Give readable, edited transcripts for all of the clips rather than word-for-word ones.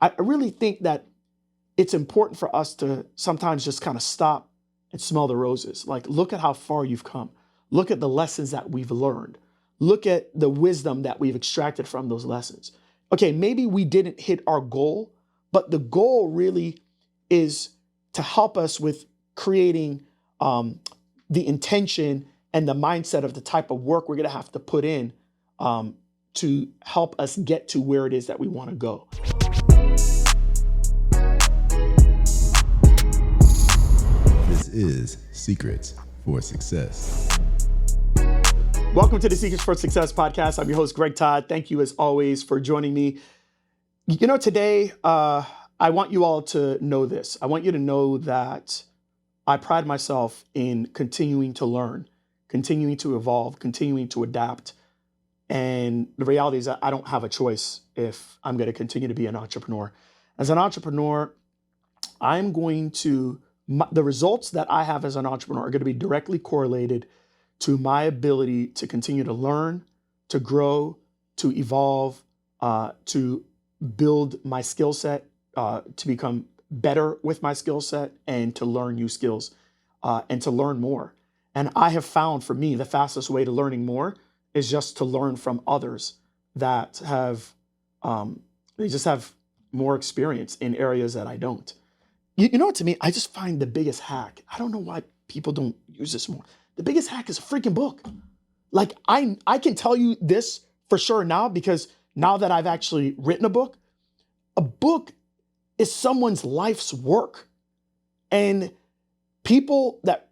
I really think that it's important for us to sometimes just kind of stop and smell the roses. Like, look at how far you've come. Look at the lessons that we've learned. Look at the wisdom that we've extracted from those lessons. Okay, maybe we didn't hit our goal, but the goal really is to help us with creating the intention and the mindset of the type of work we're going to have to put in to help us get to where it is that we want to go. This is Secrets for Success. Welcome to the Secrets for Success podcast. I'm your host, Greg Todd. Thank you, as always, for joining me. You know, today, I want you all to know this. I want you to know that I pride myself in continuing to learn, continuing to evolve, continuing to adapt. And the reality is that I don't have a choice if I'm going to continue to be an entrepreneur. As an entrepreneur, the results that I have as an entrepreneur are going to be directly correlated to my ability to continue to learn, to grow, to evolve, to build my skill set, to become better with my skill set, and to learn new skills, and to learn more. And I have found, for me, the fastest way to learning more is just to learn from others that have, they just have more experience in areas that I don't. You know what, to me, I just find the biggest hack. I don't know why people don't use this more. The biggest hack is a freaking book. Like, I can tell you this for sure now, because now that I've actually written a book is someone's life's work. And people that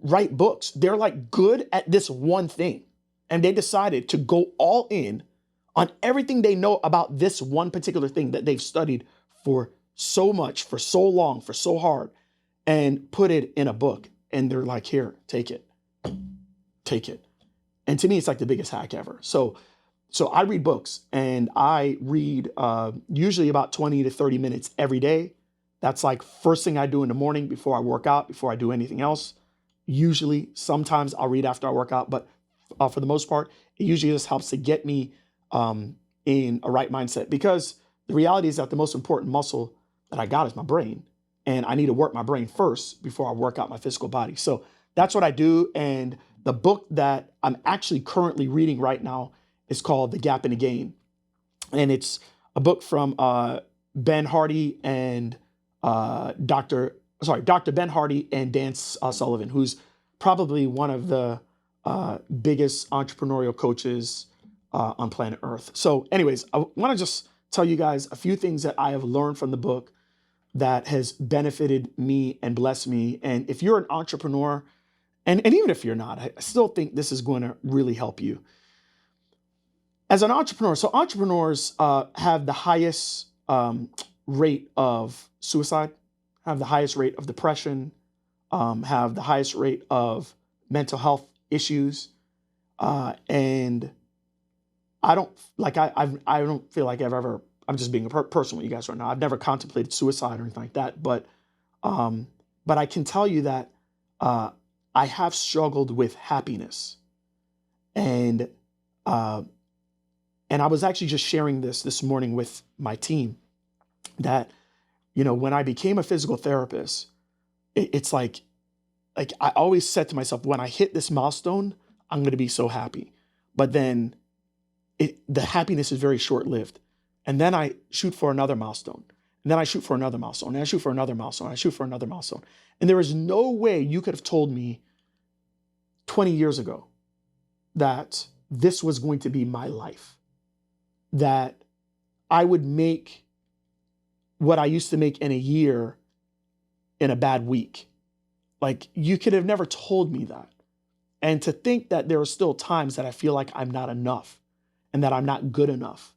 write books, they're like good at this one thing. And they decided to go all in on everything they know about this one particular thing that they've studied for so much, for so long, for so hard, and put it in a book. And they're like, here, take it. And to me, it's like the biggest hack ever. So I read books, and I read usually about 20 to 30 minutes every day. That's like first thing I do in the morning before I work out, before I do anything else. Usually, sometimes I'll read after I work out, but for the most part, it usually just helps to get me in a right mindset, because the reality is that the most important muscle that I got is my brain. And I need to work my brain first before I work out my physical body. So that's what I do. And the book that I'm actually currently reading right now is called The Gap in the Game. And it's a book from Ben Hardy and Dr. Ben Hardy and Dan Sullivan, who's probably one of the biggest entrepreneurial coaches on planet Earth. So anyways, I want to just tell you guys a few things that I have learned from the book that has benefited me and blessed me. And if you're an entrepreneur, and even if you're not, I still think this is going to really help you. As an entrepreneur, so entrepreneurs have the highest rate of suicide, have the highest rate of depression, have the highest rate of mental health issues. And I don't feel like I've ever, I'm just being a person with you guys right now, I've never contemplated suicide or anything like that. But I can tell you that I have struggled with happiness. And I was actually just sharing this morning with my team that, you know, when I became a physical therapist, it's like I always said to myself, when I hit this milestone, I'm going to be so happy. But then the happiness is very short-lived. And then I shoot for another milestone. And then I shoot for another milestone. And I shoot for another milestone. And I shoot for another milestone. And there is no way you could have told me 20 years ago that this was going to be my life. That I would make what I used to make in a year in a bad week. Like, you could have never told me that. And to think that there are still times that I feel like I'm not enough and that I'm not good enough.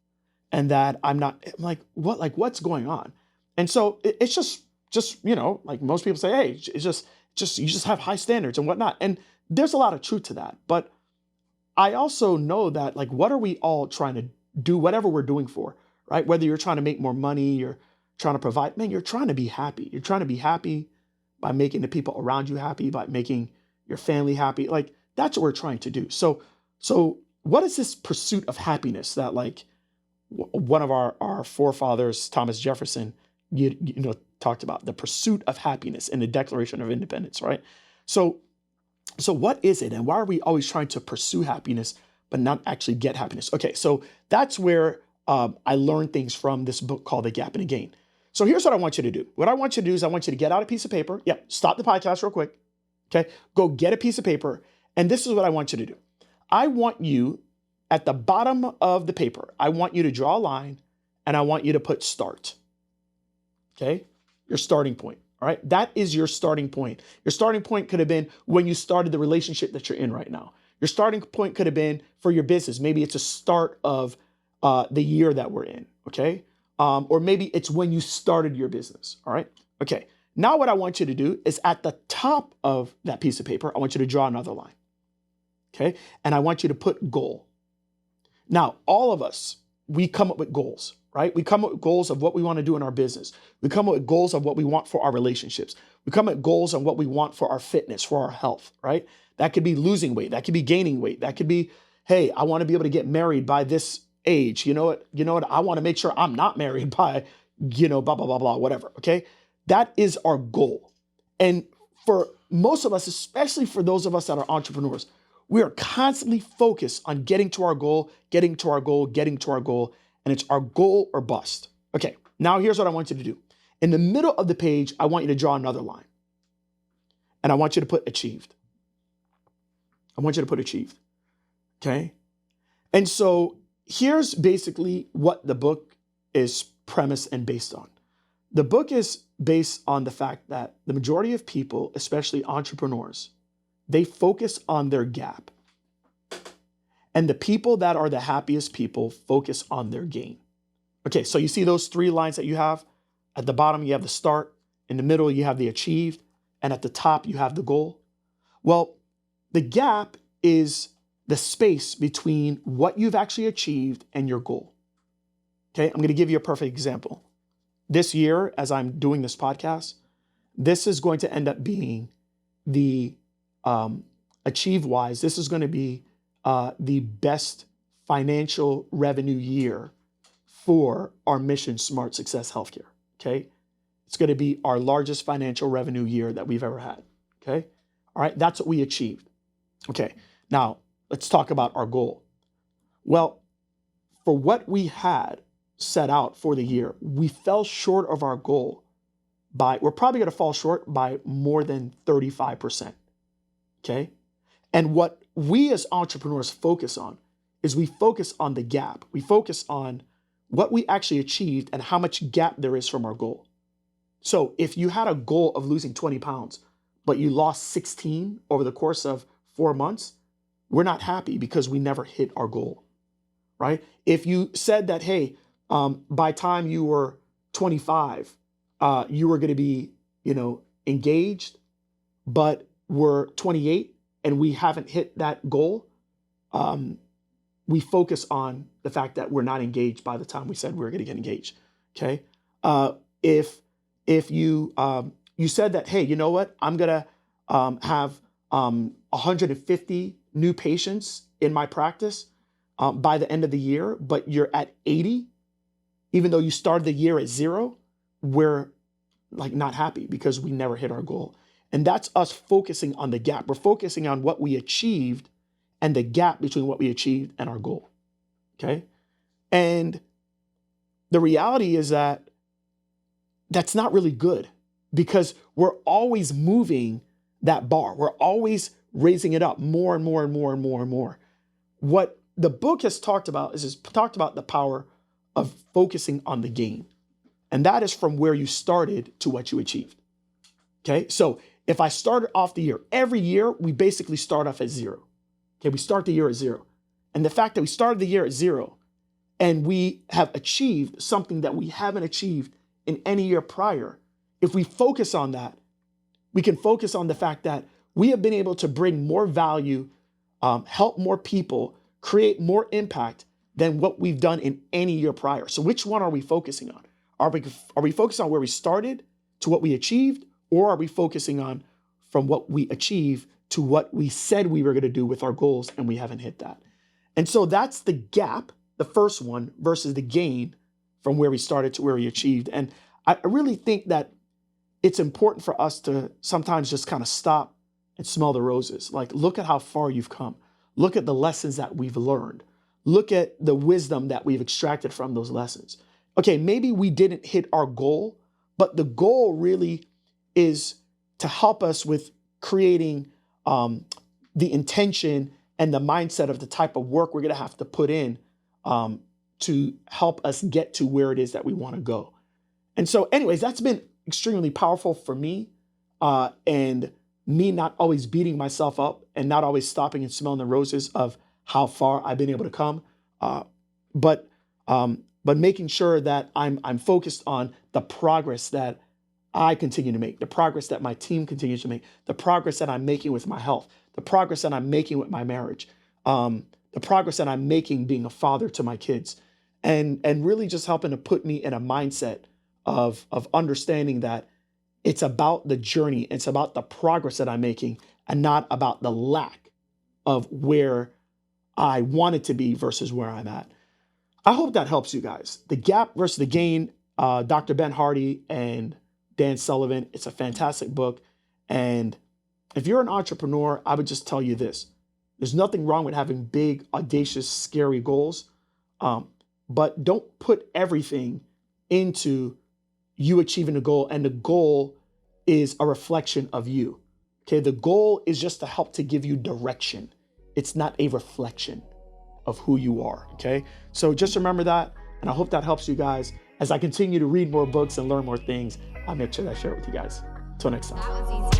And that I'm like, what? Like, what's going on? And so it's just, you know, like most people say, hey, it's just you just have high standards and whatnot. And there's a lot of truth to that. But I also know that, like, what are we all trying to do, whatever we're doing for, right? Whether you're trying to make more money, you're trying to provide, man, you're trying to be happy. You're trying to be happy by making the people around you happy, by making your family happy. Like, that's what we're trying to do. So what is this pursuit of happiness that, like, One of our forefathers, Thomas Jefferson, talked about the pursuit of happiness in the Declaration of Independence, right? So, so what is it, and why are we always trying to pursue happiness but not actually get happiness? Okay, so that's where I learned things from this book called The Gap and the Gain. So here's what I want you to do. What I want you to do is I want you to get out a piece of paper. Yep, stop the podcast real quick. Okay, go get a piece of paper, and this is what I want you to do. I want you at the bottom of the paper, I want you to draw a line, and I want you to put start. Okay, your starting point. All right, that is your starting point. Your starting point could have been when you started the relationship that you're in right now. Your starting point could have been for your business. Maybe it's a start of the year that we're in, okay? Or maybe it's when you started your business, all right? Okay, now what I want you to do is at the top of that piece of paper, I want you to draw another line, okay? And I want you to put goal. Now, all of us, we come up with goals, right? We come up with goals of what we want to do in our business. We come up with goals of what we want for our relationships. We come up with goals on what we want for our fitness, for our health, right? That could be losing weight. That could be gaining weight. That could be, hey, I want to be able to get married by this age. You know what? I want to make sure I'm not married by, blah, blah, blah, blah, whatever. Okay. That is our goal. And for most of us, especially for those of us that are entrepreneurs, we are constantly focused on getting to our goal, getting to our goal, getting to our goal. And it's our goal or bust. Okay. Now here's what I want you to do. In the middle of the page, I want you to draw another line. And I want you to put achieved. I want you to put achieved. Okay. And so here's basically what the book is premised and based on. The book is based on the fact that the majority of people, especially entrepreneurs, they focus on their gap. And the people that are the happiest people focus on their gain. Okay, so you see those three lines that you have? At the bottom, you have the start. In the middle, you have the achieved. And at the top, you have the goal. Well, the gap is the space between what you've actually achieved and your goal. Okay, I'm going to give you a perfect example. This year, as I'm doing this podcast, this is going to end up being the achieve-wise, this is going to be the best financial revenue year for our mission Smart Success Healthcare. Okay, it's going to be our largest financial revenue year that we've ever had. Okay, all right, that's what we achieved. Okay, now let's talk about our goal. Well, for what we had set out for the year, we fell short of our goal we're probably going to fall short by more than 35%. Okay. And what we as entrepreneurs focus on is we focus on the gap. We focus on what we actually achieved and how much gap there is from our goal. So if you had a goal of losing 20 pounds, but you lost 16 over the course of 4 months, we're not happy because we never hit our goal, right? If you said that, hey, by time you were 25, you were going to be, engaged, but we're 28 and we haven't hit that goal, we focus on the fact that we're not engaged by the time we said we were going to get engaged. Okay. If you said that, hey, you know what? I'm going to have 150 new patients in my practice by the end of the year, but you're at 80, even though you started the year at 0, we're like not happy because we never hit our goal. And that's us focusing on the gap. We're focusing on what we achieved and the gap between what we achieved and our goal. Okay. And the reality is that that's not really good because we're always moving that bar. We're always raising it up more and more and more and more and more. What the book has talked about is talked about the power of focusing on the gain. And that is from where you started to what you achieved. Okay. So if I started off the year, every year, we basically start off at 0. Okay. We start the year at 0. And the fact that we started the year at 0 and we have achieved something that we haven't achieved in any year prior, if we focus on that, we can focus on the fact that we have been able to bring more value, help more people, create more impact than what we've done in any year prior. So which one are we focusing on? Are we focused on where we started to what we achieved, or are we focusing on from what we achieved to what we said we were going to do with our goals and we haven't hit that? And so that's the gap the first one versus the gain from where we started to where we achieved. And I really think that it's important for us to sometimes just kind of stop and smell the roses. Like, look at how far you've come. Look at the lessons that we've learned. Look at the wisdom that we've extracted from those lessons. Okay, maybe we didn't hit our goal, but the goal really is to help us with creating the intention and the mindset of the type of work we're going to have to put in to help us get to where it is that we want to go. And so anyways, that's been extremely powerful for me, and me not always beating myself up and not always stopping and smelling the roses of how far I've been able to come, but making sure that I'm focused on the progress that I continue to make, the progress that my team continues to make, the progress that I'm making with my health, the progress that I'm making with my marriage, the progress that I'm making being a father to my kids, and really just helping to put me in a mindset of understanding that it's about the journey, it's about the progress that I'm making, and not about the lack of where I wanted to be versus where I'm at. I hope that helps you guys. The Gap versus the Gain, Dr. Ben Hardy and Dan Sullivan. It's a fantastic book. And if you're an entrepreneur, I would just tell you this. There's nothing wrong with having big, audacious, scary goals. But don't put everything into you achieving a goal. And the goal is a reflection of you. Okay, the goal is just to help to give you direction. It's not a reflection of who you are. Okay, so just remember that. And I hope that helps you guys. As I continue to read more books and learn more things, I'll make sure that I share it with you guys. Until next time.